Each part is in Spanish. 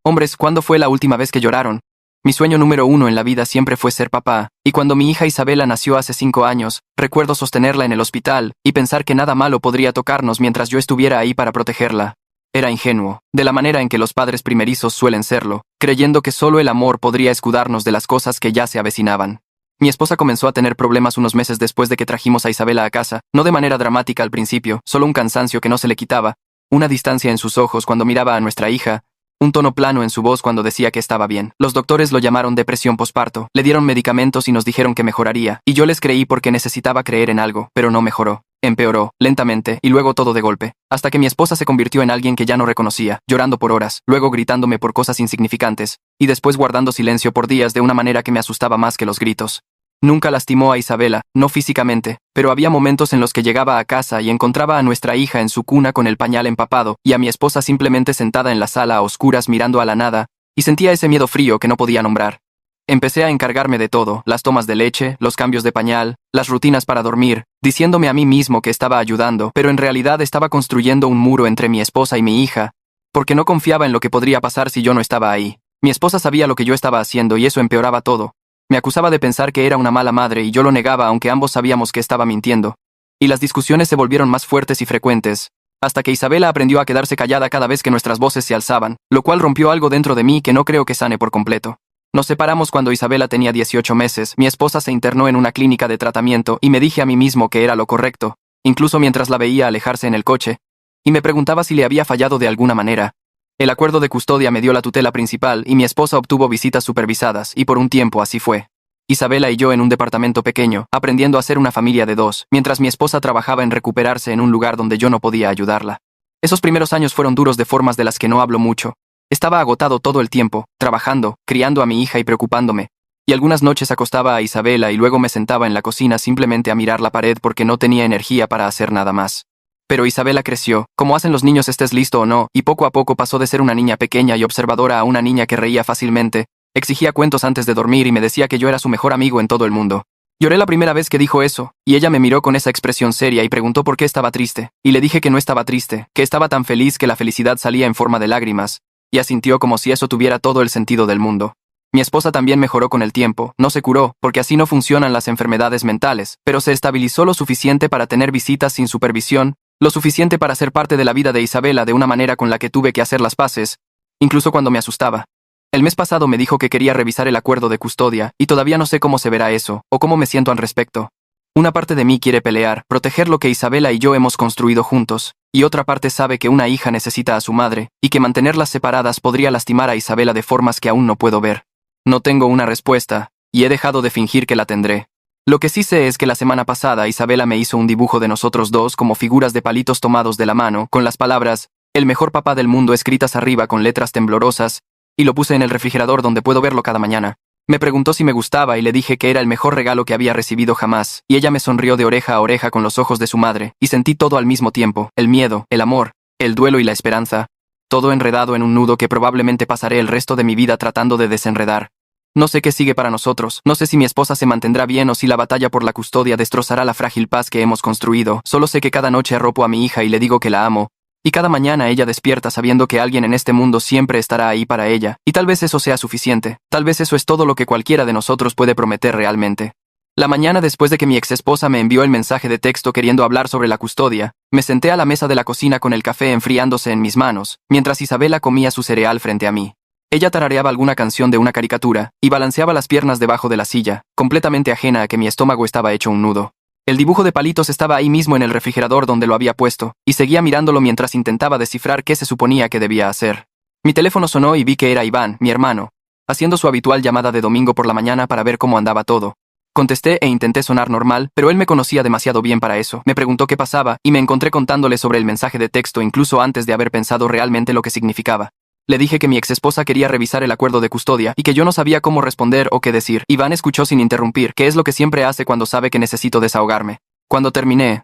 Hombres, ¿cuándo fue la última vez que lloraron? Mi sueño número 1 en la vida siempre fue ser papá, y cuando mi hija Isabela nació hace 5 años, recuerdo sostenerla en el hospital y pensar que nada malo podría tocarnos mientras yo estuviera ahí para protegerla. Era ingenuo, de la manera en que los padres primerizos suelen serlo, creyendo que solo el amor podría escudarnos de las cosas que ya se avecinaban. Mi esposa comenzó a tener problemas unos meses después de que trajimos a Isabela a casa, no de manera dramática al principio, solo un cansancio que no se le quitaba, una distancia en sus ojos cuando miraba a nuestra hija, un tono plano en su voz cuando decía que estaba bien. Los doctores lo llamaron depresión posparto, le dieron medicamentos y nos dijeron que mejoraría, y yo les creí porque necesitaba creer en algo, pero no mejoró. Empeoró, lentamente, y luego todo de golpe, hasta que mi esposa se convirtió en alguien que ya no reconocía, llorando por horas, luego gritándome por cosas insignificantes, y después guardando silencio por días de una manera que me asustaba más que los gritos. Nunca lastimó a Isabela, no físicamente, pero había momentos en los que llegaba a casa y encontraba a nuestra hija en su cuna con el pañal empapado, y a mi esposa simplemente sentada en la sala a oscuras mirando a la nada, y sentía ese miedo frío que no podía nombrar. Empecé a encargarme de todo, las tomas de leche, los cambios de pañal, las rutinas para dormir, diciéndome a mí mismo que estaba ayudando, pero en realidad estaba construyendo un muro entre mi esposa y mi hija, porque no confiaba en lo que podría pasar si yo no estaba ahí. Mi esposa sabía lo que yo estaba haciendo y eso empeoraba todo. Me acusaba de pensar que era una mala madre y yo lo negaba aunque ambos sabíamos que estaba mintiendo. Y las discusiones se volvieron más fuertes y frecuentes, hasta que Isabela aprendió a quedarse callada cada vez que nuestras voces se alzaban, lo cual rompió algo dentro de mí que no creo que sane por completo. Nos separamos cuando Isabela tenía 18 meses, mi esposa se internó en una clínica de tratamiento y me dije a mí mismo que era lo correcto, incluso mientras la veía alejarse en el coche, y me preguntaba si le había fallado de alguna manera. El acuerdo de custodia me dio la tutela principal y mi esposa obtuvo visitas supervisadas, y por un tiempo así fue. Isabela y yo en un departamento pequeño, aprendiendo a ser una familia de 2, mientras mi esposa trabajaba en recuperarse en un lugar donde yo no podía ayudarla. Esos primeros años fueron duros de formas de las que no hablo mucho. Estaba agotado todo el tiempo, trabajando, criando a mi hija y preocupándome. Y algunas noches acostaba a Isabela y luego me sentaba en la cocina simplemente a mirar la pared porque no tenía energía para hacer nada más. Pero Isabela creció, como hacen los niños estés listo o no, y poco a poco pasó de ser una niña pequeña y observadora a una niña que reía fácilmente, exigía cuentos antes de dormir y me decía que yo era su mejor amigo en todo el mundo. Lloré la primera vez que dijo eso, y ella me miró con esa expresión seria y preguntó por qué estaba triste, y le dije que no estaba triste, que estaba tan feliz que la felicidad salía en forma de lágrimas, y asintió como si eso tuviera todo el sentido del mundo. Mi esposa también mejoró con el tiempo, no se curó, porque así no funcionan las enfermedades mentales, pero se estabilizó lo suficiente para tener visitas sin supervisión, lo suficiente para ser parte de la vida de Isabela de una manera con la que tuve que hacer las paces, incluso cuando me asustaba. El mes pasado me dijo que quería revisar el acuerdo de custodia, y todavía no sé cómo se verá eso, o cómo me siento al respecto. Una parte de mí quiere pelear, proteger lo que Isabela y yo hemos construido juntos, y otra parte sabe que una hija necesita a su madre, y que mantenerlas separadas podría lastimar a Isabela de formas que aún no puedo ver. No tengo una respuesta, y he dejado de fingir que la tendré. Lo que sí sé es que la semana pasada Isabela me hizo un dibujo de nosotros dos como figuras de palitos tomados de la mano, con las palabras, el mejor papá del mundo escritas arriba con letras temblorosas, y lo puse en el refrigerador donde puedo verlo cada mañana. Me preguntó si me gustaba y le dije que era el mejor regalo que había recibido jamás, y ella me sonrió de oreja a oreja con los ojos de su madre, y sentí todo al mismo tiempo, el miedo, el amor, el duelo y la esperanza, todo enredado en un nudo que probablemente pasaré el resto de mi vida tratando de desenredar. No sé qué sigue para nosotros, no sé si mi esposa se mantendrá bien o si la batalla por la custodia destrozará la frágil paz que hemos construido, solo sé que cada noche arropo a mi hija y le digo que la amo, y cada mañana ella despierta sabiendo que alguien en este mundo siempre estará ahí para ella, y tal vez eso sea suficiente, tal vez eso es todo lo que cualquiera de nosotros puede prometer realmente. La mañana después de que mi exesposa me envió el mensaje de texto queriendo hablar sobre la custodia, me senté a la mesa de la cocina con el café enfriándose en mis manos, mientras Isabela comía su cereal frente a mí. Ella tarareaba alguna canción de una caricatura, y balanceaba las piernas debajo de la silla, completamente ajena a que mi estómago estaba hecho un nudo. El dibujo de palitos estaba ahí mismo en el refrigerador donde lo había puesto, y seguía mirándolo mientras intentaba descifrar qué se suponía que debía hacer. Mi teléfono sonó y vi que era Iván, mi hermano, haciendo su habitual llamada de domingo por la mañana para ver cómo andaba todo. Contesté e intenté sonar normal, pero él me conocía demasiado bien para eso. Me preguntó qué pasaba, y me encontré contándole sobre el mensaje de texto incluso antes de haber pensado realmente lo que significaba. Le dije que mi exesposa quería revisar el acuerdo de custodia y que yo no sabía cómo responder o qué decir. Iván escuchó sin interrumpir, que es lo que siempre hace cuando sabe que necesito desahogarme. Cuando terminé,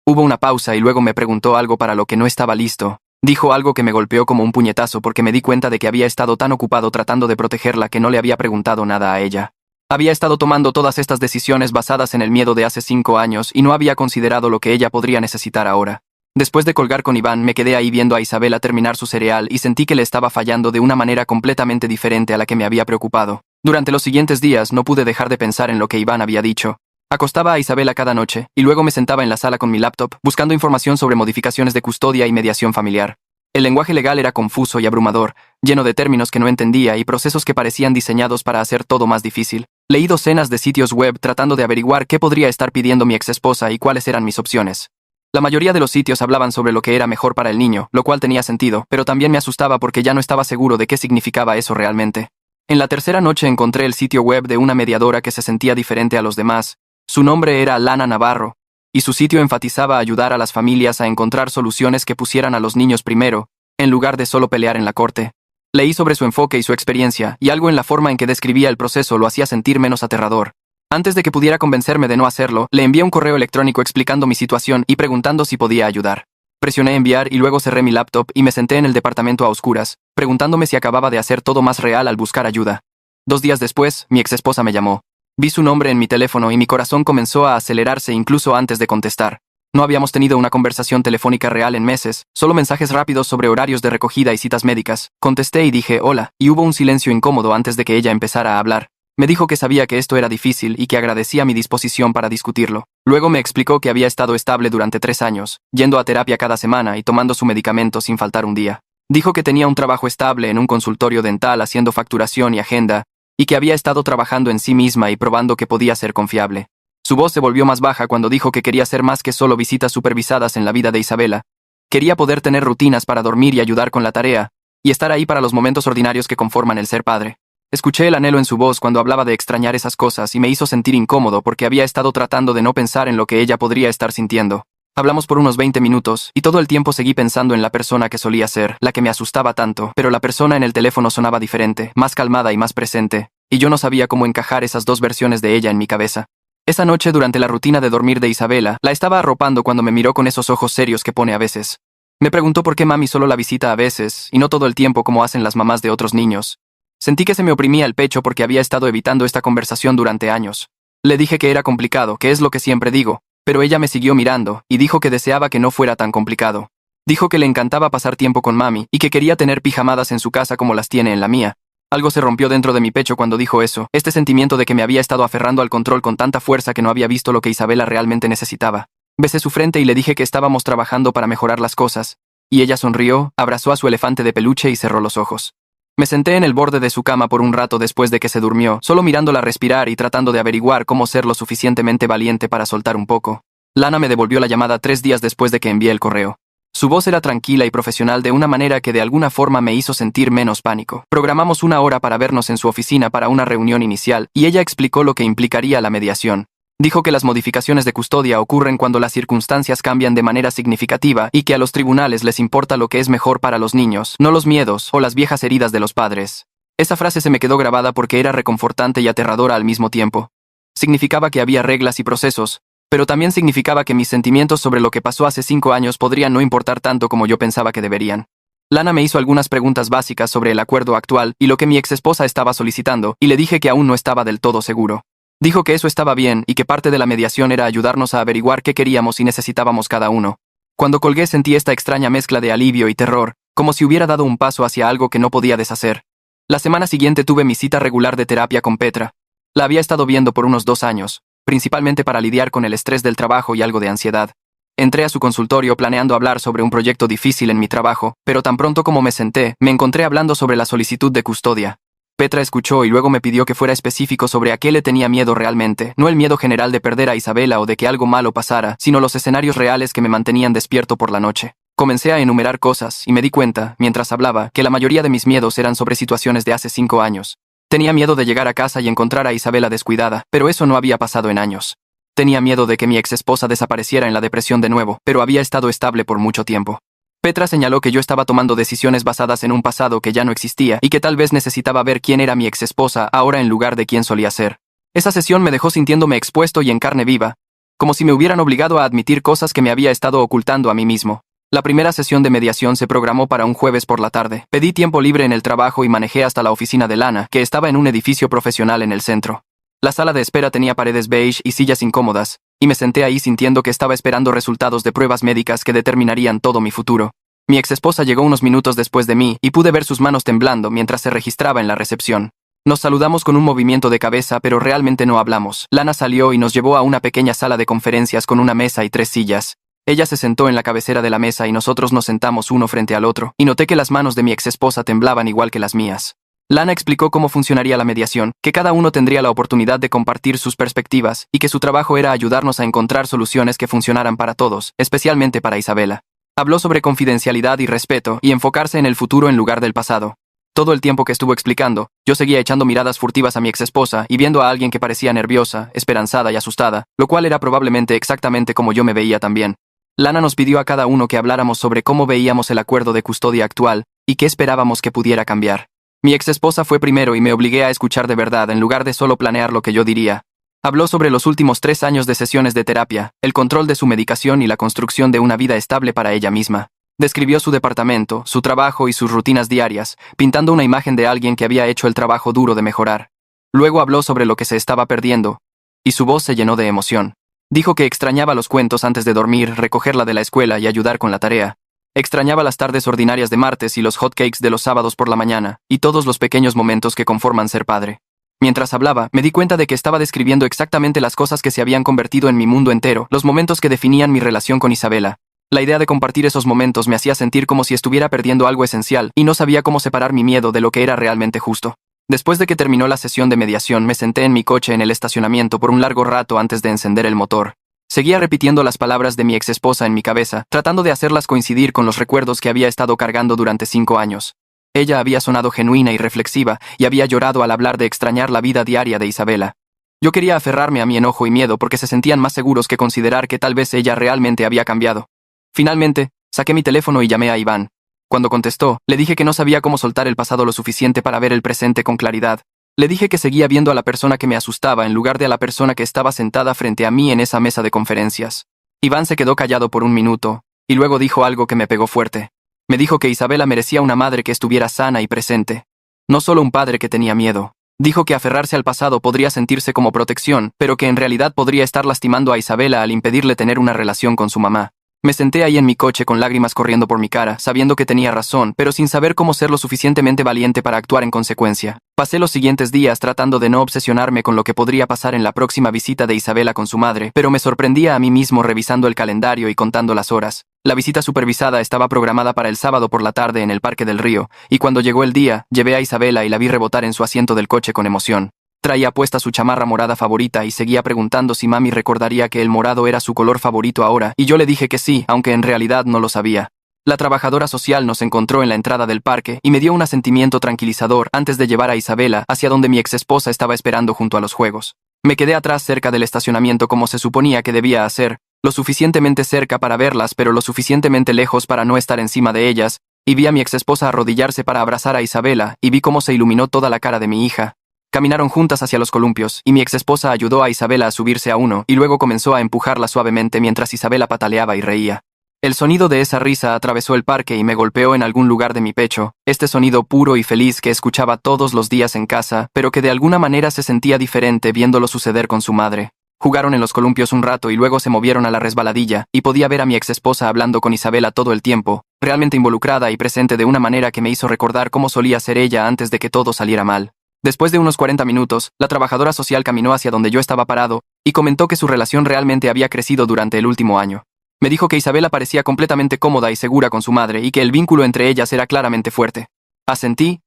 hubo una pausa y luego me preguntó algo para lo que no estaba listo. Dijo algo que me golpeó como un puñetazo porque me di cuenta de que había estado tan ocupado tratando de protegerla que no le había preguntado nada a ella. Había estado tomando todas estas decisiones basadas en el miedo de hace 5 años y no había considerado lo que ella podría necesitar ahora. Después de colgar con Iván, me quedé ahí viendo a Isabela terminar su cereal y sentí que le estaba fallando de una manera completamente diferente a la que me había preocupado. Durante los siguientes días no pude dejar de pensar en lo que Iván había dicho. Acostaba a Isabela cada noche, y luego me sentaba en la sala con mi laptop, buscando información sobre modificaciones de custodia y mediación familiar. El lenguaje legal era confuso y abrumador, lleno de términos que no entendía y procesos que parecían diseñados para hacer todo más difícil. Leí docenas de sitios web tratando de averiguar qué podría estar pidiendo mi exesposa y cuáles eran mis opciones. La mayoría de los sitios hablaban sobre lo que era mejor para el niño, lo cual tenía sentido, pero también me asustaba porque ya no estaba seguro de qué significaba eso realmente. En la tercera noche encontré el sitio web de una mediadora que se sentía diferente a los demás. Su nombre era Lana Navarro, y su sitio enfatizaba ayudar a las familias a encontrar soluciones que pusieran a los niños primero, en lugar de solo pelear en la corte. Leí sobre su enfoque y su experiencia, y algo en la forma en que describía el proceso lo hacía sentir menos aterrador. Antes de que pudiera convencerme de no hacerlo, le envié un correo electrónico explicando mi situación y preguntando si podía ayudar. Presioné enviar y luego cerré mi laptop y me senté en el departamento a oscuras, preguntándome si acababa de hacer todo más real al buscar ayuda. 2 días después, mi exesposa me llamó. Vi su nombre en mi teléfono y mi corazón comenzó a acelerarse incluso antes de contestar. No habíamos tenido una conversación telefónica real en meses, solo mensajes rápidos sobre horarios de recogida y citas médicas. Contesté y dije hola, y hubo un silencio incómodo antes de que ella empezara a hablar. Me dijo que sabía que esto era difícil y que agradecía mi disposición para discutirlo. Luego me explicó que había estado estable durante 3 años, yendo a terapia cada semana y tomando su medicamento sin faltar un día. Dijo que tenía un trabajo estable en un consultorio dental haciendo facturación y agenda, y que había estado trabajando en sí misma y probando que podía ser confiable. Su voz se volvió más baja cuando dijo que quería hacer más que solo visitas supervisadas en la vida de Isabela. Quería poder tener rutinas para dormir y ayudar con la tarea, y estar ahí para los momentos ordinarios que conforman el ser padre. Escuché el anhelo en su voz cuando hablaba de extrañar esas cosas y me hizo sentir incómodo porque había estado tratando de no pensar en lo que ella podría estar sintiendo. Hablamos por unos 20 minutos, y todo el tiempo seguí pensando en la persona que solía ser, la que me asustaba tanto, pero la persona en el teléfono sonaba diferente, más calmada y más presente, y yo no sabía cómo encajar esas dos versiones de ella en mi cabeza. Esa noche, durante la rutina de dormir de Isabela, la estaba arropando cuando me miró con esos ojos serios que pone a veces. Me preguntó por qué mami solo la visita a veces, y no todo el tiempo como hacen las mamás de otros niños. Sentí que se me oprimía el pecho porque había estado evitando esta conversación durante años. Le dije que era complicado, que es lo que siempre digo, pero ella me siguió mirando, y dijo que deseaba que no fuera tan complicado. Dijo que le encantaba pasar tiempo con mami, y que quería tener pijamadas en su casa como las tiene en la mía. Algo se rompió dentro de mi pecho cuando dijo eso, este sentimiento de que me había estado aferrando al control con tanta fuerza que no había visto lo que Isabela realmente necesitaba. Besé su frente y le dije que estábamos trabajando para mejorar las cosas, y ella sonrió, abrazó a su elefante de peluche y cerró los ojos. Me senté en el borde de su cama por un rato después de que se durmió, solo mirándola respirar y tratando de averiguar cómo ser lo suficientemente valiente para soltar un poco. Lana me devolvió la llamada 3 días después de que envié el correo. Su voz era tranquila y profesional de una manera que de alguna forma me hizo sentir menos pánico. Programamos 1 hora para vernos en su oficina para una reunión inicial, y ella explicó lo que implicaría la mediación. Dijo que las modificaciones de custodia ocurren cuando las circunstancias cambian de manera significativa y que a los tribunales les importa lo que es mejor para los niños, no los miedos o las viejas heridas de los padres. Esa frase se me quedó grabada porque era reconfortante y aterradora al mismo tiempo. Significaba que había reglas y procesos, pero también significaba que mis sentimientos sobre lo que pasó hace 5 años podrían no importar tanto como yo pensaba que deberían. Lana me hizo algunas preguntas básicas sobre el acuerdo actual y lo que mi exesposa estaba solicitando, y le dije que aún no estaba del todo seguro. Dijo que eso estaba bien y que parte de la mediación era ayudarnos a averiguar qué queríamos y necesitábamos cada uno. Cuando colgué sentí esta extraña mezcla de alivio y terror, como si hubiera dado un paso hacia algo que no podía deshacer. La semana siguiente tuve mi cita regular de terapia con Petra. La había estado viendo por unos 2 años, principalmente para lidiar con el estrés del trabajo y algo de ansiedad. Entré a su consultorio planeando hablar sobre un proyecto difícil en mi trabajo, pero tan pronto como me senté, me encontré hablando sobre la solicitud de custodia. Petra escuchó y luego me pidió que fuera específico sobre a qué le tenía miedo realmente, no el miedo general de perder a Isabela o de que algo malo pasara, sino los escenarios reales que me mantenían despierto por la noche. Comencé a enumerar cosas y me di cuenta, mientras hablaba, que la mayoría de mis miedos eran sobre situaciones de hace 5 años. Tenía miedo de llegar a casa y encontrar a Isabela descuidada, pero eso no había pasado en años. Tenía miedo de que mi exesposa desapareciera en la depresión de nuevo, pero había estado estable por mucho tiempo. Petra señaló que yo estaba tomando decisiones basadas en un pasado que ya no existía y que tal vez necesitaba ver quién era mi exesposa ahora en lugar de quién solía ser. Esa sesión me dejó sintiéndome expuesto y en carne viva, como si me hubieran obligado a admitir cosas que me había estado ocultando a mí mismo. La primera sesión de mediación se programó para un jueves por la tarde. Pedí tiempo libre en el trabajo y manejé hasta la oficina de Lana, que estaba en un edificio profesional en el centro. La sala de espera tenía paredes beige y sillas incómodas, y me senté ahí sintiendo que estaba esperando resultados de pruebas médicas que determinarían todo mi futuro. Mi exesposa llegó unos minutos después de mí y pude ver sus manos temblando mientras se registraba en la recepción. Nos saludamos con un movimiento de cabeza, pero realmente no hablamos. Lana salió y nos llevó a una pequeña sala de conferencias con una mesa y 3 sillas. Ella se sentó en la cabecera de la mesa y nosotros nos sentamos uno frente al otro, y noté que las manos de mi exesposa temblaban igual que las mías. Lana explicó cómo funcionaría la mediación, que cada uno tendría la oportunidad de compartir sus perspectivas y que su trabajo era ayudarnos a encontrar soluciones que funcionaran para todos, especialmente para Isabela. Habló sobre confidencialidad y respeto y enfocarse en el futuro en lugar del pasado. Todo el tiempo que estuvo explicando, yo seguía echando miradas furtivas a mi exesposa y viendo a alguien que parecía nerviosa, esperanzada y asustada, lo cual era probablemente exactamente como yo me veía también. Lana nos pidió a cada uno que habláramos sobre cómo veíamos el acuerdo de custodia actual y qué esperábamos que pudiera cambiar. Mi exesposa fue primero y me obligué a escuchar de verdad en lugar de solo planear lo que yo diría. Habló sobre los últimos 3 años de sesiones de terapia, el control de su medicación y la construcción de una vida estable para ella misma. Describió su departamento, su trabajo y sus rutinas diarias, pintando una imagen de alguien que había hecho el trabajo duro de mejorar. Luego habló sobre lo que se estaba perdiendo, y su voz se llenó de emoción. Dijo que extrañaba los cuentos antes de dormir, recogerla de la escuela y ayudar con la tarea. Extrañaba las tardes ordinarias de martes y los hotcakes de los sábados por la mañana, y todos los pequeños momentos que conforman ser padre. Mientras hablaba, me di cuenta de que estaba describiendo exactamente las cosas que se habían convertido en mi mundo entero, los momentos que definían mi relación con Isabela. La idea de compartir esos momentos me hacía sentir como si estuviera perdiendo algo esencial, y no sabía cómo separar mi miedo de lo que era realmente justo. Después de que terminó la sesión de mediación, me senté en mi coche en el estacionamiento por un largo rato antes de encender el motor. Seguía repitiendo las palabras de mi exesposa en mi cabeza, tratando de hacerlas coincidir con los recuerdos que había estado cargando durante 5 años. Ella había sonado genuina y reflexiva, y había llorado al hablar de extrañar la vida diaria de Isabela. Yo quería aferrarme a mi enojo y miedo porque se sentían más seguros que considerar que tal vez ella realmente había cambiado. Finalmente, saqué mi teléfono y llamé a Iván. Cuando contestó, le dije que no sabía cómo soltar el pasado lo suficiente para ver el presente con claridad. Le dije que seguía viendo a la persona que me asustaba en lugar de a la persona que estaba sentada frente a mí en esa mesa de conferencias. Iván se quedó callado por un minuto, y luego dijo algo que me pegó fuerte. Me dijo que Isabela merecía una madre que estuviera sana y presente. No solo un padre que tenía miedo. Dijo que aferrarse al pasado podría sentirse como protección, pero que en realidad podría estar lastimando a Isabela al impedirle tener una relación con su mamá. Me senté ahí en mi coche con lágrimas corriendo por mi cara, sabiendo que tenía razón, pero sin saber cómo ser lo suficientemente valiente para actuar en consecuencia. Pasé los siguientes días tratando de no obsesionarme con lo que podría pasar en la próxima visita de Isabela con su madre, pero me sorprendía a mí mismo revisando el calendario y contando las horas. La visita supervisada estaba programada para el sábado por la tarde en el Parque del Río, y cuando llegó el día, llevé a Isabela y la vi rebotar en su asiento del coche con emoción. Traía puesta su chamarra morada favorita y seguía preguntando si mami recordaría que el morado era su color favorito ahora, y yo le dije que sí, aunque en realidad no lo sabía. La trabajadora social nos encontró en la entrada del parque y me dio un asentimiento tranquilizador antes de llevar a Isabela hacia donde mi exesposa estaba esperando junto a los juegos. Me quedé atrás cerca del estacionamiento como se suponía que debía hacer, lo suficientemente cerca para verlas pero lo suficientemente lejos para no estar encima de ellas, y vi a mi exesposa arrodillarse para abrazar a Isabela y vi cómo se iluminó toda la cara de mi hija. Caminaron juntas hacia los columpios, y mi exesposa ayudó a Isabela a subirse a uno, y luego comenzó a empujarla suavemente mientras Isabela pataleaba y reía. El sonido de esa risa atravesó el parque y me golpeó en algún lugar de mi pecho, este sonido puro y feliz que escuchaba todos los días en casa, pero que de alguna manera se sentía diferente viéndolo suceder con su madre. Jugaron en los columpios un rato y luego se movieron a la resbaladilla, y podía ver a mi exesposa hablando con Isabela todo el tiempo, realmente involucrada y presente de una manera que me hizo recordar cómo solía ser ella antes de que todo saliera mal. Después de unos 40 minutos, la trabajadora social caminó hacia donde yo estaba parado y comentó que su relación realmente había crecido durante el último año. Me dijo que Isabela parecía completamente cómoda y segura con su madre y que el vínculo entre ellas era claramente fuerte. Asentí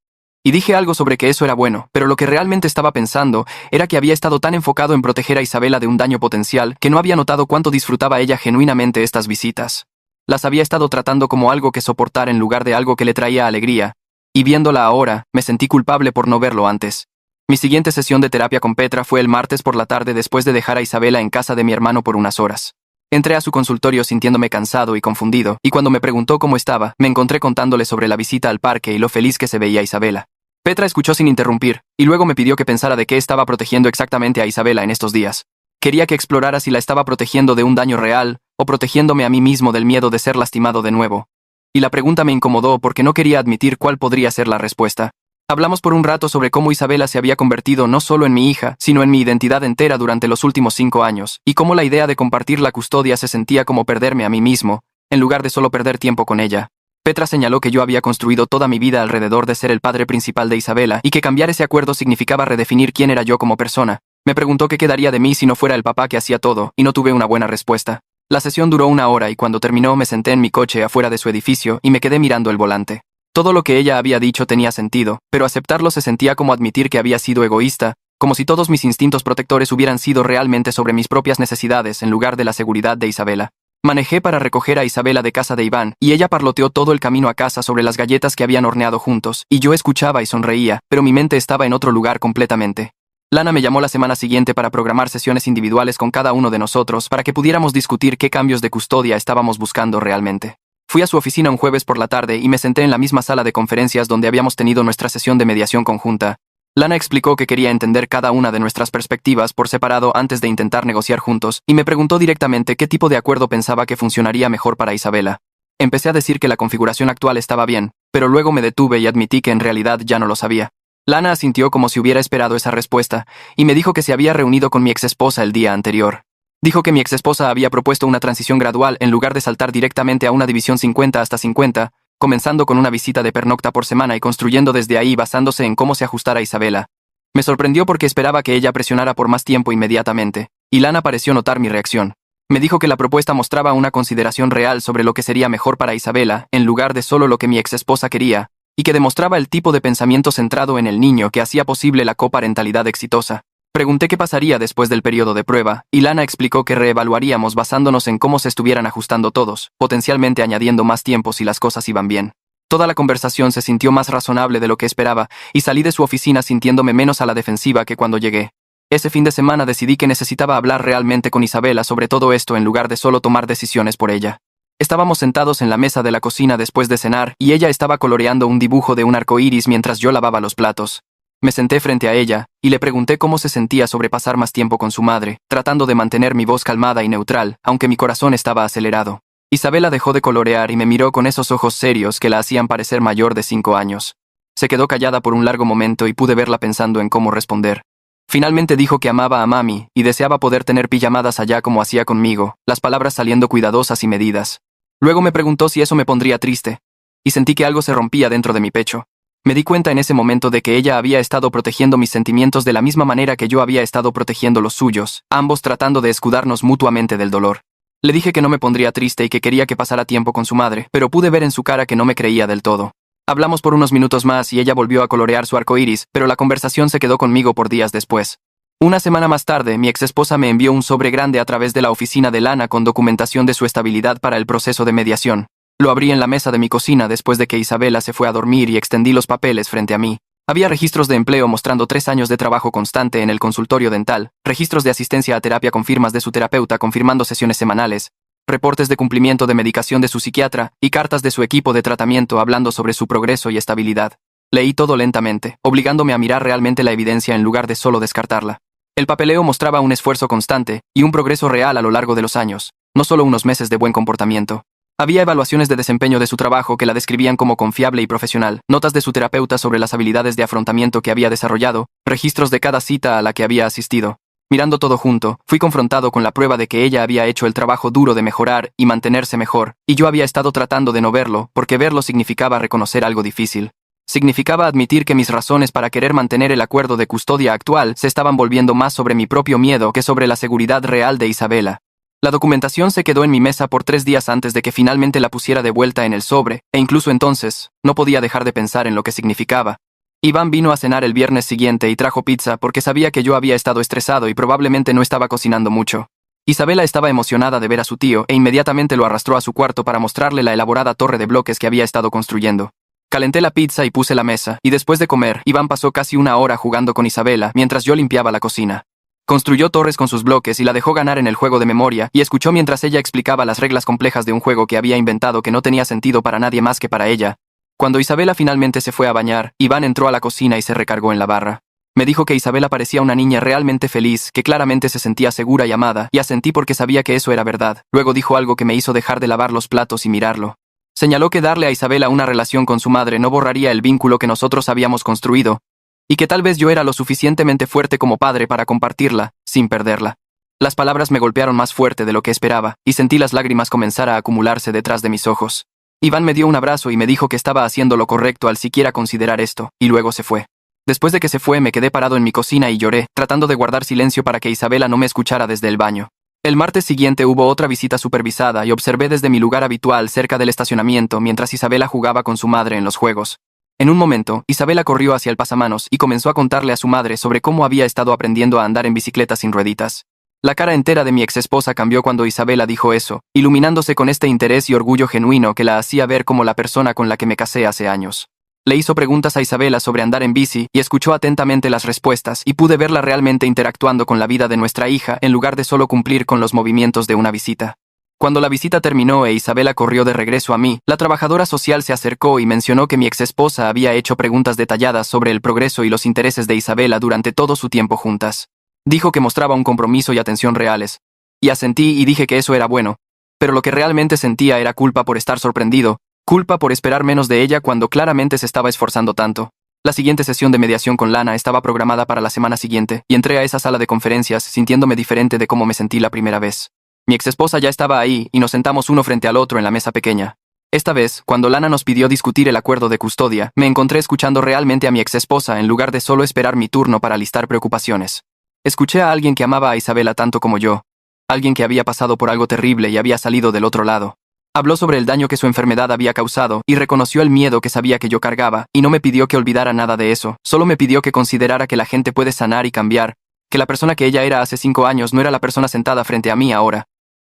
y dije algo sobre que eso era bueno, pero lo que realmente estaba pensando era que había estado tan enfocado en proteger a Isabela de un daño potencial que no había notado cuánto disfrutaba ella genuinamente estas visitas. Las había estado tratando como algo que soportar en lugar de algo que le traía alegría. Y viéndola ahora, me sentí culpable por no verlo antes. Mi siguiente sesión de terapia con Petra fue el martes por la tarde después de dejar a Isabela en casa de mi hermano por unas horas. Entré a su consultorio sintiéndome cansado y confundido, y cuando me preguntó cómo estaba, me encontré contándole sobre la visita al parque y lo feliz que se veía Isabela. Petra escuchó sin interrumpir, y luego me pidió que pensara de qué estaba protegiendo exactamente a Isabela en estos días. Quería que explorara si la estaba protegiendo de un daño real, o protegiéndome a mí mismo del miedo de ser lastimado de nuevo. Y la pregunta me incomodó porque no quería admitir cuál podría ser la respuesta. Hablamos por un rato sobre cómo Isabela se había convertido no solo en mi hija, sino en mi identidad entera durante los últimos 5 años, y cómo la idea de compartir la custodia se sentía como perderme a mí mismo, en lugar de solo perder tiempo con ella. Petra señaló que yo había construido toda mi vida alrededor de ser el padre principal de Isabela, y que cambiar ese acuerdo significaba redefinir quién era yo como persona. Me preguntó qué quedaría de mí si no fuera el papá que hacía todo, y no tuve una buena respuesta. La sesión duró 1 hora y cuando terminó me senté en mi coche afuera de su edificio y me quedé mirando el volante. Todo lo que ella había dicho tenía sentido, pero aceptarlo se sentía como admitir que había sido egoísta, como si todos mis instintos protectores hubieran sido realmente sobre mis propias necesidades en lugar de la seguridad de Isabela. Manejé para recoger a Isabela de casa de Iván, y ella parloteó todo el camino a casa sobre las galletas que habían horneado juntos, y yo escuchaba y sonreía, pero mi mente estaba en otro lugar completamente. Lana me llamó la semana siguiente para programar sesiones individuales con cada uno de nosotros para que pudiéramos discutir qué cambios de custodia estábamos buscando realmente. Fui a su oficina un jueves por la tarde y me senté en la misma sala de conferencias donde habíamos tenido nuestra sesión de mediación conjunta. Lana explicó que quería entender cada una de nuestras perspectivas por separado antes de intentar negociar juntos, y me preguntó directamente qué tipo de acuerdo pensaba que funcionaría mejor para Isabela. Empecé a decir que la configuración actual estaba bien, pero luego me detuve y admití que en realidad ya no lo sabía. Lana asintió como si hubiera esperado esa respuesta, y me dijo que se había reunido con mi exesposa el día anterior. Dijo que mi exesposa había propuesto una transición gradual en lugar de saltar directamente a una división 50 hasta 50, comenzando con una visita de pernocta por semana y construyendo desde ahí basándose en cómo se ajustara a Isabela. Me sorprendió porque esperaba que ella presionara por más tiempo inmediatamente, y Lana pareció notar mi reacción. Me dijo que la propuesta mostraba una consideración real sobre lo que sería mejor para Isabela, en lugar de solo lo que mi exesposa quería, y que demostraba el tipo de pensamiento centrado en el niño que hacía posible la coparentalidad exitosa. Pregunté qué pasaría después del periodo de prueba, y Lana explicó que reevaluaríamos basándonos en cómo se estuvieran ajustando todos, potencialmente añadiendo más tiempo si las cosas iban bien. Toda la conversación se sintió más razonable de lo que esperaba, y salí de su oficina sintiéndome menos a la defensiva que cuando llegué. Ese fin de semana decidí que necesitaba hablar realmente con Isabela sobre todo esto en lugar de solo tomar decisiones por ella. Estábamos sentados en la mesa de la cocina después de cenar, y ella estaba coloreando un dibujo de un arco iris mientras yo lavaba los platos. Me senté frente a ella, y le pregunté cómo se sentía sobre pasar más tiempo con su madre, tratando de mantener mi voz calmada y neutral, aunque mi corazón estaba acelerado. Isabela dejó de colorear y me miró con esos ojos serios que la hacían parecer mayor de 5 años. Se quedó callada por un largo momento y pude verla pensando en cómo responder. Finalmente dijo que amaba a mami, y deseaba poder tener pijamadas allá como hacía conmigo, las palabras saliendo cuidadosas y medidas. Luego me preguntó si eso me pondría triste, y sentí que algo se rompía dentro de mi pecho. Me di cuenta en ese momento de que ella había estado protegiendo mis sentimientos de la misma manera que yo había estado protegiendo los suyos, ambos tratando de escudarnos mutuamente del dolor. Le dije que no me pondría triste y que quería que pasara tiempo con su madre, pero pude ver en su cara que no me creía del todo. Hablamos por unos minutos más y ella volvió a colorear su arco iris, pero la conversación se quedó conmigo por días después. Una semana más tarde, mi exesposa me envió un sobre grande a través de la oficina de Lana con documentación de su estabilidad para el proceso de mediación. Lo abrí en la mesa de mi cocina después de que Isabela se fue a dormir y extendí los papeles frente a mí. Había registros de empleo mostrando 3 años de trabajo constante en el consultorio dental, registros de asistencia a terapia con firmas de su terapeuta confirmando sesiones semanales, reportes de cumplimiento de medicación de su psiquiatra y cartas de su equipo de tratamiento hablando sobre su progreso y estabilidad. Leí todo lentamente, obligándome a mirar realmente la evidencia en lugar de solo descartarla. El papeleo mostraba un esfuerzo constante y un progreso real a lo largo de los años, no solo unos meses de buen comportamiento. Había evaluaciones de desempeño de su trabajo que la describían como confiable y profesional, notas de su terapeuta sobre las habilidades de afrontamiento que había desarrollado, registros de cada cita a la que había asistido. Mirando todo junto, fui confrontado con la prueba de que ella había hecho el trabajo duro de mejorar y mantenerse mejor, y yo había estado tratando de no verlo, porque verlo significaba reconocer algo difícil. Significaba admitir que mis razones para querer mantener el acuerdo de custodia actual se estaban volviendo más sobre mi propio miedo que sobre la seguridad real de Isabela. La documentación se quedó en mi mesa por 3 días antes de que finalmente la pusiera de vuelta en el sobre, e incluso entonces, no podía dejar de pensar en lo que significaba. Iván vino a cenar el viernes siguiente y trajo pizza porque sabía que yo había estado estresado y probablemente no estaba cocinando mucho. Isabela estaba emocionada de ver a su tío e inmediatamente lo arrastró a su cuarto para mostrarle la elaborada torre de bloques que había estado construyendo. Calenté la pizza y puse la mesa, y después de comer, Iván pasó casi 1 hora jugando con Isabela mientras yo limpiaba la cocina. Construyó torres con sus bloques y la dejó ganar en el juego de memoria, y escuchó mientras ella explicaba las reglas complejas de un juego que había inventado que no tenía sentido para nadie más que para ella. Cuando Isabela finalmente se fue a bañar, Iván entró a la cocina y se recargó en la barra. Me dijo que Isabela parecía una niña realmente feliz, que claramente se sentía segura y amada, y asentí porque sabía que eso era verdad. Luego dijo algo que me hizo dejar de lavar los platos y mirarlo. Señaló que darle a Isabela una relación con su madre no borraría el vínculo que nosotros habíamos construido, y que tal vez yo era lo suficientemente fuerte como padre para compartirla, sin perderla. Las palabras me golpearon más fuerte de lo que esperaba, y sentí las lágrimas comenzar a acumularse detrás de mis ojos. Iván me dio un abrazo y me dijo que estaba haciendo lo correcto al siquiera considerar esto, y luego se fue. Después de que se fue, me quedé parado en mi cocina y lloré, tratando de guardar silencio para que Isabela no me escuchara desde el baño. El martes siguiente hubo otra visita supervisada y observé desde mi lugar habitual cerca del estacionamiento mientras Isabela jugaba con su madre en los juegos. En un momento, Isabela corrió hacia el pasamanos y comenzó a contarle a su madre sobre cómo había estado aprendiendo a andar en bicicleta sin rueditas. La cara entera de mi exesposa cambió cuando Isabela dijo eso, iluminándose con este interés y orgullo genuino que la hacía ver como la persona con la que me casé hace años. Le hizo preguntas a Isabela sobre andar en bici y escuchó atentamente las respuestas y pude verla realmente interactuando con la vida de nuestra hija en lugar de solo cumplir con los movimientos de una visita. Cuando la visita terminó e Isabela corrió de regreso a mí, la trabajadora social se acercó y mencionó que mi exesposa había hecho preguntas detalladas sobre el progreso y los intereses de Isabela durante todo su tiempo juntas. Dijo que mostraba un compromiso y atención reales. Y asentí y dije que eso era bueno. Pero lo que realmente sentía era culpa por estar sorprendido, culpa por esperar menos de ella cuando claramente se estaba esforzando tanto. La siguiente sesión de mediación con Lana estaba programada para la semana siguiente, y entré a esa sala de conferencias sintiéndome diferente de cómo me sentí la primera vez. Mi exesposa ya estaba ahí y nos sentamos uno frente al otro en la mesa pequeña. Esta vez, cuando Lana nos pidió discutir el acuerdo de custodia, me encontré escuchando realmente a mi exesposa en lugar de solo esperar mi turno para listar preocupaciones. Escuché a alguien que amaba a Isabela tanto como yo, alguien que había pasado por algo terrible y había salido del otro lado. Habló sobre el daño que su enfermedad había causado y reconoció el miedo que sabía que yo cargaba, y no me pidió que olvidara nada de eso, solo me pidió que considerara que la gente puede sanar y cambiar, que la persona que ella era hace 5 años no era la persona sentada frente a mí ahora.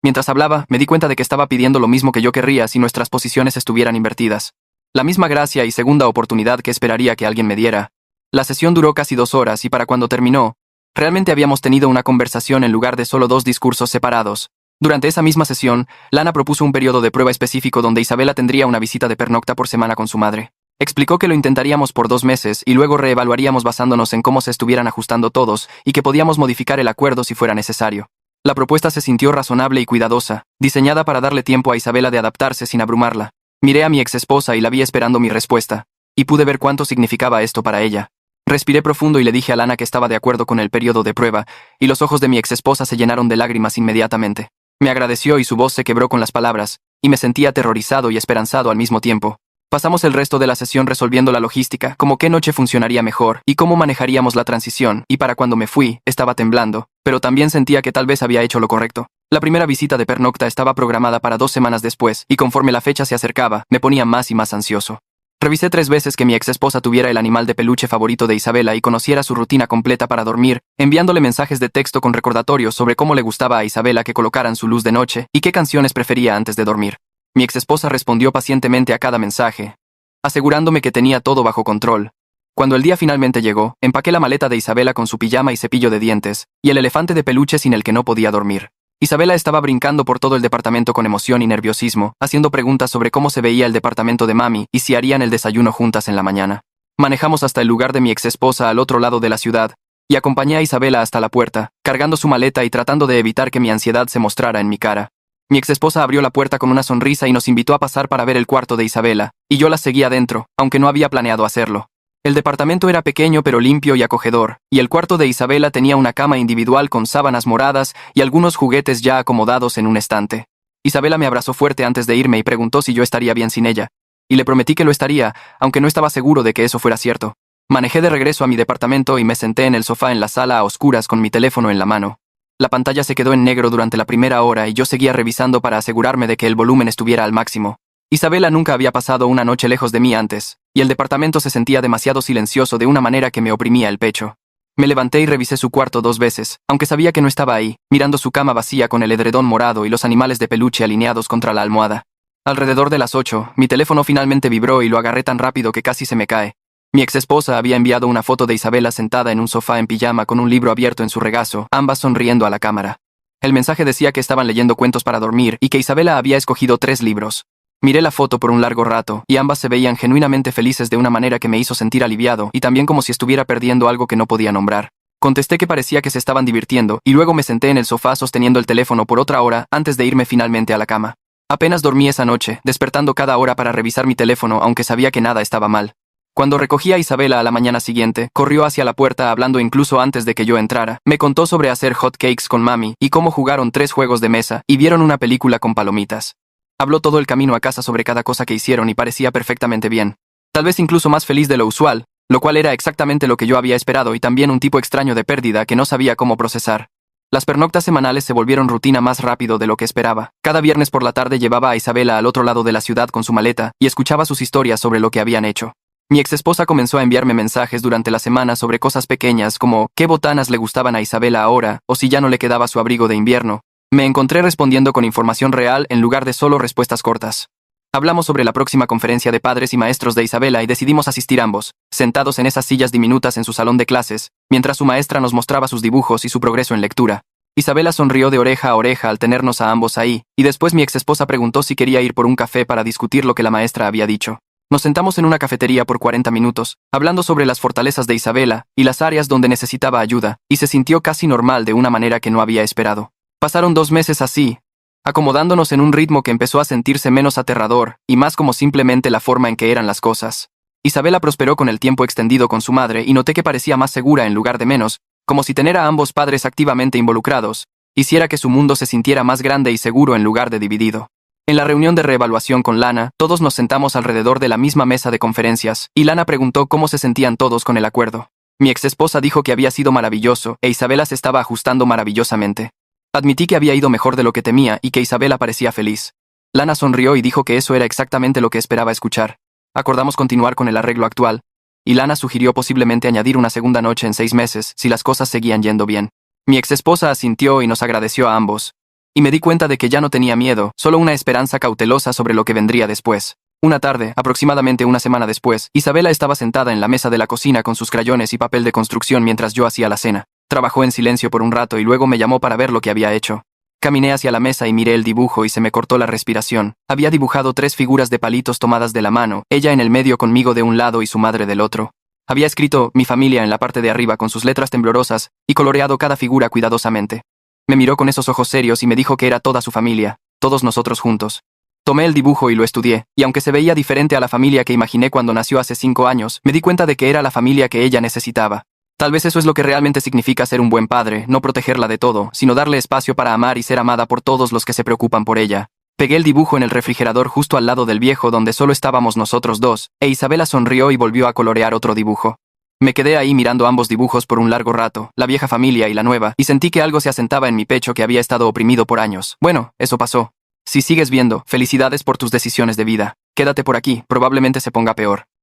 Mientras hablaba, me di cuenta de que estaba pidiendo lo mismo que yo querría si nuestras posiciones estuvieran invertidas. La misma gracia y segunda oportunidad que esperaría que alguien me diera. La sesión duró casi 2 horas y para cuando terminó, realmente habíamos tenido una conversación en lugar de solo 2 discursos separados. Durante esa misma sesión, Lana propuso un periodo de prueba específico donde Isabela tendría una visita de pernocta por semana con su madre. Explicó que lo intentaríamos por 2 meses y luego reevaluaríamos basándonos en cómo se estuvieran ajustando todos y que podíamos modificar el acuerdo si fuera necesario. La propuesta se sintió razonable y cuidadosa, diseñada para darle tiempo a Isabela de adaptarse sin abrumarla. Miré a mi exesposa y la vi esperando mi respuesta, y pude ver cuánto significaba esto para ella. Respiré profundo y le dije a Lana que estaba de acuerdo con el periodo de prueba, y los ojos de mi exesposa se llenaron de lágrimas inmediatamente. Me agradeció y su voz se quebró con las palabras, y me sentí aterrorizado y esperanzado al mismo tiempo. Pasamos el resto de la sesión resolviendo la logística, como qué noche funcionaría mejor y cómo manejaríamos la transición, y para cuando me fui, estaba temblando, pero también sentía que tal vez había hecho lo correcto. La primera visita de pernocta estaba programada para 2 semanas después, y conforme la fecha se acercaba, me ponía más y más ansioso. Revisé 3 veces que mi exesposa tuviera el animal de peluche favorito de Isabela y conociera su rutina completa para dormir, enviándole mensajes de texto con recordatorios sobre cómo le gustaba a Isabela que colocaran su luz de noche y qué canciones prefería antes de dormir. Mi exesposa respondió pacientemente a cada mensaje, asegurándome que tenía todo bajo control. Cuando el día finalmente llegó, empaqué la maleta de Isabela con su pijama y cepillo de dientes, y el elefante de peluche sin el que no podía dormir. Isabela estaba brincando por todo el departamento con emoción y nerviosismo, haciendo preguntas sobre cómo se veía el departamento de mami y si harían el desayuno juntas en la mañana. Manejamos hasta el lugar de mi exesposa al otro lado de la ciudad, y acompañé a Isabela hasta la puerta, cargando su maleta y tratando de evitar que mi ansiedad se mostrara en mi cara. Mi exesposa abrió la puerta con una sonrisa y nos invitó a pasar para ver el cuarto de Isabela, y yo la seguí adentro, aunque no había planeado hacerlo. El departamento era pequeño pero limpio y acogedor, y el cuarto de Isabela tenía una cama individual con sábanas moradas y algunos juguetes ya acomodados en un estante. Isabela me abrazó fuerte antes de irme y preguntó si yo estaría bien sin ella, y le prometí que lo estaría, aunque no estaba seguro de que eso fuera cierto. Manejé de regreso a mi departamento y me senté en el sofá en la sala a oscuras con mi teléfono en la mano. La pantalla se quedó en negro durante la primera hora y yo seguía revisando para asegurarme de que el volumen estuviera al máximo. Isabela nunca había pasado una noche lejos de mí antes, y el departamento se sentía demasiado silencioso de una manera que me oprimía el pecho. Me levanté y revisé su cuarto 2 veces, aunque sabía que no estaba ahí, mirando su cama vacía con el edredón morado y los animales de peluche alineados contra la almohada. Alrededor de las 8, mi teléfono finalmente vibró y lo agarré tan rápido que casi se me cae. Mi exesposa había enviado una foto de Isabela sentada en un sofá en pijama con un libro abierto en su regazo, ambas sonriendo a la cámara. El mensaje decía que estaban leyendo cuentos para dormir y que Isabela había escogido 3 libros. Miré la foto por un largo rato, y ambas se veían genuinamente felices de una manera que me hizo sentir aliviado, y también como si estuviera perdiendo algo que no podía nombrar. Contesté que parecía que se estaban divirtiendo, y luego me senté en el sofá sosteniendo el teléfono por otra hora antes de irme finalmente a la cama. Apenas dormí esa noche, despertando cada hora para revisar mi teléfono aunque sabía que nada estaba mal. Cuando recogí a Isabela a la mañana siguiente, corrió hacia la puerta hablando incluso antes de que yo entrara. Me contó sobre hacer hot cakes con mami y cómo jugaron 3 juegos de mesa y vieron una película con palomitas. Habló todo el camino a casa sobre cada cosa que hicieron y parecía perfectamente bien. Tal vez incluso más feliz de lo usual, lo cual era exactamente lo que yo había esperado y también un tipo extraño de pérdida que no sabía cómo procesar. Las pernoctas semanales se volvieron rutina más rápido de lo que esperaba. Cada viernes por la tarde llevaba a Isabela al otro lado de la ciudad con su maleta y escuchaba sus historias sobre lo que habían hecho. Mi exesposa comenzó a enviarme mensajes durante la semana sobre cosas pequeñas como qué botanas le gustaban a Isabela ahora o si ya no le quedaba su abrigo de invierno. Me encontré respondiendo con información real en lugar de solo respuestas cortas. Hablamos sobre la próxima conferencia de padres y maestros de Isabela y decidimos asistir ambos, sentados en esas sillas diminutas en su salón de clases, mientras su maestra nos mostraba sus dibujos y su progreso en lectura. Isabela sonrió de oreja a oreja al tenernos a ambos ahí, y después mi exesposa preguntó si quería ir por un café para discutir lo que la maestra había dicho. Nos sentamos en una cafetería por 40 minutos, hablando sobre las fortalezas de Isabela y las áreas donde necesitaba ayuda, y se sintió casi normal de una manera que no había esperado. Pasaron 2 meses así, acomodándonos en un ritmo que empezó a sentirse menos aterrador y más como simplemente la forma en que eran las cosas. Isabela prosperó con el tiempo extendido con su madre y noté que parecía más segura en lugar de menos, como si tener a ambos padres activamente involucrados hiciera que su mundo se sintiera más grande y seguro en lugar de dividido. En la reunión de reevaluación con Lana, todos nos sentamos alrededor de la misma mesa de conferencias, y Lana preguntó cómo se sentían todos con el acuerdo. Mi exesposa dijo que había sido maravilloso, e Isabela se estaba ajustando maravillosamente. Admití que había ido mejor de lo que temía y que Isabela parecía feliz. Lana sonrió y dijo que eso era exactamente lo que esperaba escuchar. Acordamos continuar con el arreglo actual, y Lana sugirió posiblemente añadir una segunda noche en 6 meses si las cosas seguían yendo bien. Mi exesposa asintió y nos agradeció a ambos. Y me di cuenta de que ya no tenía miedo, solo una esperanza cautelosa sobre lo que vendría después. Una tarde, aproximadamente una semana después, Isabela estaba sentada en la mesa de la cocina con sus crayones y papel de construcción mientras yo hacía la cena. Trabajó en silencio por un rato y luego me llamó para ver lo que había hecho. Caminé hacia la mesa y miré el dibujo y se me cortó la respiración. Había dibujado 3 figuras de palitos tomadas de la mano, ella en el medio conmigo de un lado y su madre del otro. Había escrito mi familia en la parte de arriba con sus letras temblorosas y coloreado cada figura cuidadosamente. Me miró con esos ojos serios y me dijo que era toda su familia, todos nosotros juntos. Tomé el dibujo y lo estudié, y aunque se veía diferente a la familia que imaginé cuando nació hace 5 años, me di cuenta de que era la familia que ella necesitaba. Tal vez eso es lo que realmente significa ser un buen padre, no protegerla de todo, sino darle espacio para amar y ser amada por todos los que se preocupan por ella. Pegué el dibujo en el refrigerador justo al lado del viejo donde solo estábamos nosotros dos, e Isabela sonrió y volvió a colorear otro dibujo. Me quedé ahí mirando ambos dibujos por un largo rato, la vieja familia y la nueva, y sentí que algo se asentaba en mi pecho que había estado oprimido por años. Bueno, eso pasó. Si sigues viendo, felicidades por tus decisiones de vida. Quédate por aquí, probablemente se ponga peor.